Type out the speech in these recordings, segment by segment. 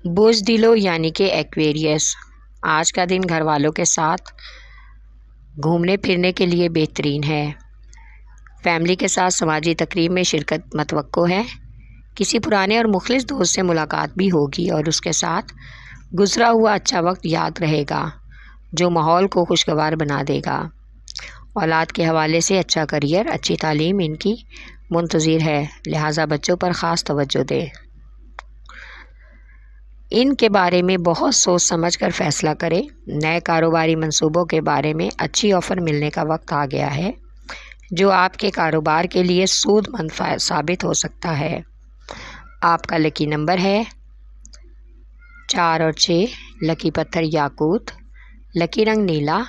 بوزڈیلو یعنی کہ ایکویریس، آج کا دن گھر والوں کے ساتھ گھومنے پھرنے کے لیے بہترین ہے۔ فیملی کے ساتھ سماجی تقریب میں شرکت متوقع ہے۔ کسی پرانے اور مخلص دوست سے ملاقات بھی ہوگی اور اس کے ساتھ گزرا ہوا اچھا وقت یاد رہے گا، جو ماحول کو خوشگوار بنا دے گا۔ اولاد کے حوالے سے اچھا کریئر، اچھی تعلیم ان کی منتظر ہے، لہٰذا بچوں پر خاص توجہ دیں۔ ان کے بارے میں بہت سوچ سمجھ کر فیصلہ کریں۔ نئے کاروباری منصوبوں کے بارے میں اچھی آفر ملنے کا وقت آ گیا ہے، جو آپ کے کاروبار کے لیے سود مند ثابت ہو سکتا ہے۔ آپ کا لکی نمبر ہے 4 اور 6، لکی پتھر یاقوت، لکی رنگ نیلا،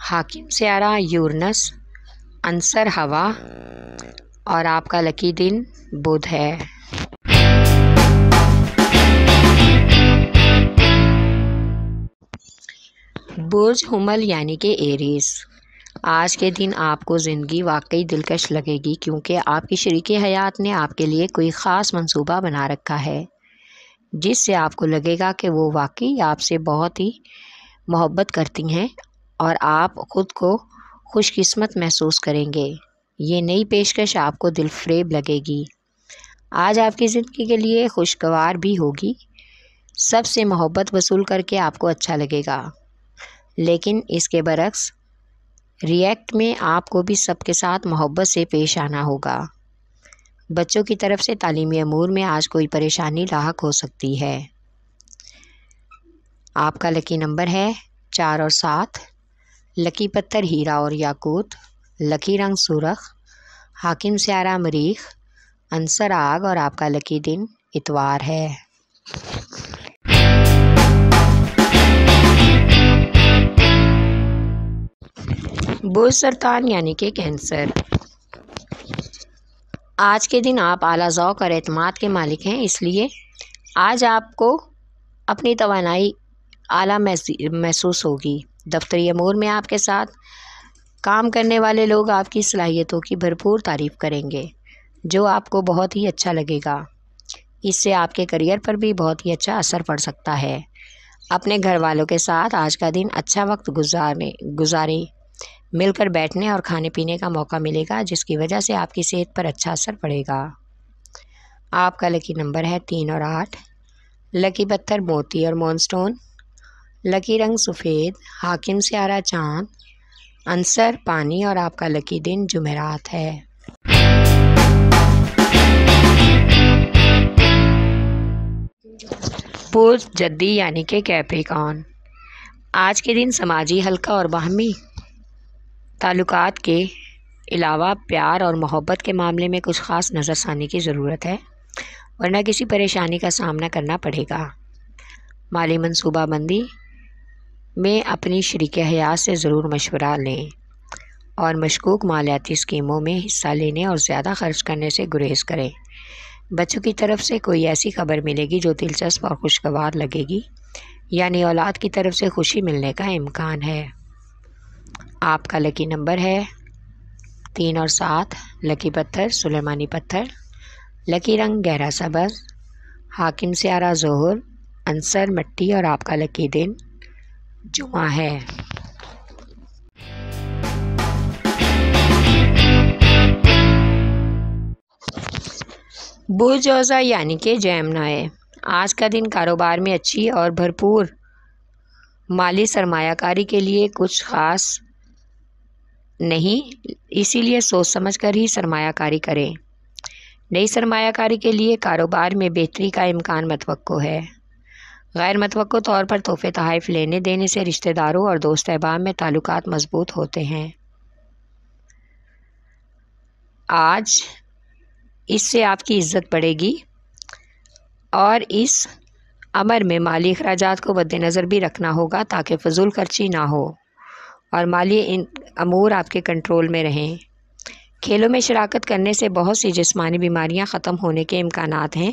حاکم سیارہ یورنس، عنصر ہوا، اور آپ کا لکی دن بدھ ہے۔ برج حمل یعنی کہ ایریز، آج کے دن آپ کو زندگی واقعی دلکش لگے گی، کیونکہ آپ کی شریک حیات نے آپ کے لیے کوئی خاص منصوبہ بنا رکھا ہے، جس سے آپ کو لگے گا کہ وہ واقعی آپ سے بہت ہی محبت کرتی ہیں اور آپ خود کو خوش قسمت محسوس کریں گے۔ یہ نئی پیشکش آپ کو دل فریب لگے گی۔ آج آپ کی زندگی کے لیے خوشگوار بھی ہوگی۔ سب سے محبت وصول کر کے آپ کو اچھا لگے گا، لیکن اس کے برعکس ریئیکٹ میں آپ کو بھی سب کے ساتھ محبت سے پیش آنا ہوگا۔ بچوں کی طرف سے تعلیمی امور میں آج کوئی پریشانی لاحق ہو سکتی ہے۔ آپ کا لکی نمبر ہے 4 اور 7، لکی پتھر ہیرا اور یاقوت، لکی رنگ سرخ، حاکم سیارہ مریخ، عنصر آگ، اور آپ کا لکی دن اتوار ہے۔ برج سرطان یعنی کہ کینسر، آج کے دن آپ اعلیٰ ذوق اور اعتماد کے مالک ہیں، اس لیے آج آپ کو اپنی توانائی اعلیٰ محسوس ہوگی۔ دفتری امور میں آپ کے ساتھ کام کرنے والے لوگ آپ کی صلاحیتوں کی بھرپور تعریف کریں گے، جو آپ کو بہت ہی اچھا لگے گا۔ اس سے آپ کے کریئر پر بھی بہت ہی اچھا اثر پڑ سکتا ہے۔ اپنے گھر والوں کے ساتھ آج کا دن اچھا وقت گزاریں، مل کر بیٹھنے اور کھانے پینے کا موقع ملے گا، جس کی وجہ سے آپ کی صحت پر اچھا اثر پڑے گا۔ آپ کا لکی نمبر ہے 3 اور 8، لکی پتھر موتی اور مون سٹون، لکی رنگ سفید، حاکم سیارہ چاند، عنصر پانی، اور آپ کا لکی دن جمعرات ہے۔ برج جدی یعنی کہ کیپریکارن، آج کے دن سماجی حلقہ اور باہمی تعلقات کے علاوہ پیار اور محبت کے معاملے میں کچھ خاص نظر ثانی کی ضرورت ہے، ورنہ کسی پریشانی کا سامنا کرنا پڑے گا۔ مالی منصوبہ بندی میں اپنی شریک حیات سے ضرور مشورہ لیں اور مشکوک مالیاتی اسکیموں میں حصہ لینے اور زیادہ خرچ کرنے سے گریز کریں۔ بچوں کی طرف سے کوئی ایسی خبر ملے گی جو دلچسپ اور خوشگوار لگے گی، یعنی اولاد کی طرف سے خوشی ملنے کا امکان ہے۔ آپ کا لکی نمبر ہے 3 اور 7، لکی پتھر سلیمانی پتھر، لکی رنگ گہرا سبز، حاکم سیارہ ظہر، عنصر مٹی، اور آپ کا لکی دن جمعہ ہے۔ برج جوزا یعنی کہ جیمنائی، آج کا دن کاروبار میں اچھی اور بھرپور مالی سرمایہ کاری کے لیے کچھ خاص نہیں، اسی لیے سوچ سمجھ کر ہی سرمایہ کاری کریں۔ نئی سرمایہ کاری کے لیے کاروبار میں بہتری کا امکان متوقع ہے۔ غیر متوقع طور پر تحفے تحائف لینے دینے سے رشتہ داروں اور دوست احباب میں تعلقات مضبوط ہوتے ہیں۔ آج اس سے آپ کی عزت بڑھے گی اور اس امر میں مالی اخراجات کو مد نظر بھی رکھنا ہوگا تاکہ فضول خرچی نہ ہو اور مالی امور آپ کے کنٹرول میں رہیں۔ کھیلوں میں شراکت کرنے سے بہت سی جسمانی بیماریاں ختم ہونے کے امکانات ہیں،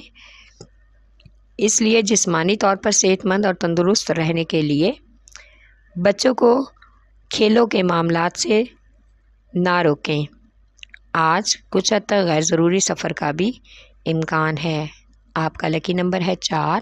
اس لیے جسمانی طور پر صحت مند اور تندرست رہنے کے لیے بچوں کو کھیلوں کے معاملات سے نہ روکیں۔ آج کچھ حد تک غیر ضروری سفر کا بھی امکان ہے۔ آپ کا لکی نمبر ہے 4،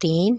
3।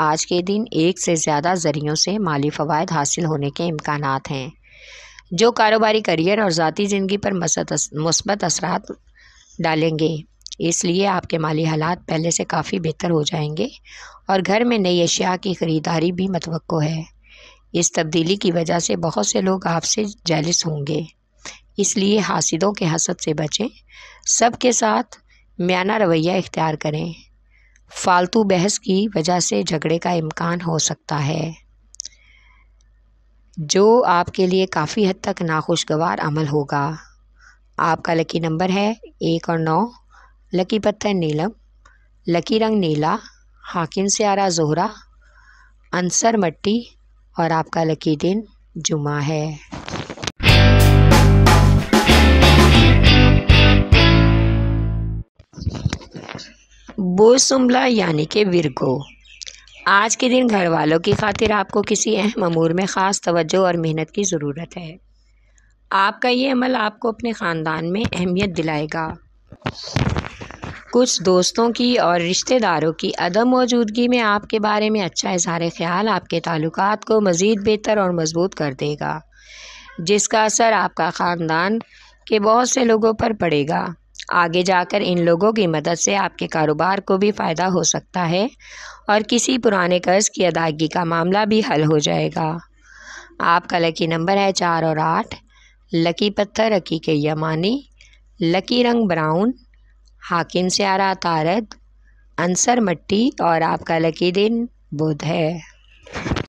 آج کے دن ایک سے زیادہ ذریعوں سے مالی فوائد حاصل ہونے کے امکانات ہیں، جو کاروباری کیریئر اور ذاتی زندگی پر مثبت اثرات ڈالیں گے۔ اس لیے آپ کے مالی حالات پہلے سے کافی بہتر ہو جائیں گے اور گھر میں نئی اشیاء کی خریداری بھی متوقع ہے۔ اس تبدیلی کی وجہ سے بہت سے لوگ آپ سے جیلس ہوں گے، اس لیے حاسدوں کے حسد سے بچیں، سب کے ساتھ میانہ رویہ اختیار کریں۔ فالتو بحث کی وجہ سے جھگڑے کا امکان ہو سکتا ہے، جو آپ کے لیے کافی حد تک ناخوشگوار عمل ہوگا۔ آپ کا لکی نمبر ہے 1 اور 9، لکی پتھر نیلم، لکی رنگ نیلا، حاکم سیارہ زہرہ، عنصر مٹی اور آپ کا لکی دن جمعہ ہے۔ بوسملا یعنی کہ ورگو، آج کے دن گھر والوں کی خاطر آپ کو کسی اہم امور میں خاص توجہ اور محنت کی ضرورت ہے۔ آپ کا یہ عمل آپ کو اپنے خاندان میں اہمیت دلائے گا۔ کچھ دوستوں کی اور رشتہ داروں کی عدم موجودگی میں آپ کے بارے میں اچھا اظہار خیال آپ کے تعلقات کو مزید بہتر اور مضبوط کر دے گا، جس کا اثر آپ کا خاندان کے بہت سے لوگوں پر پڑے گا۔ آگے جا کر ان لوگوں کی مدد سے آپ کے کاروبار کو بھی فائدہ ہو سکتا ہے اور کسی پرانے قرض کی ادائیگی کا معاملہ بھی حل ہو جائے گا۔ آپ کا لکی نمبر ہے 4 اور 8، لکی پتھر عقیق یمانی، لکی رنگ براؤن، حاکم سیارہ عطارد، عنصر مٹی اور آپ کا لکی دن بدھ ہے۔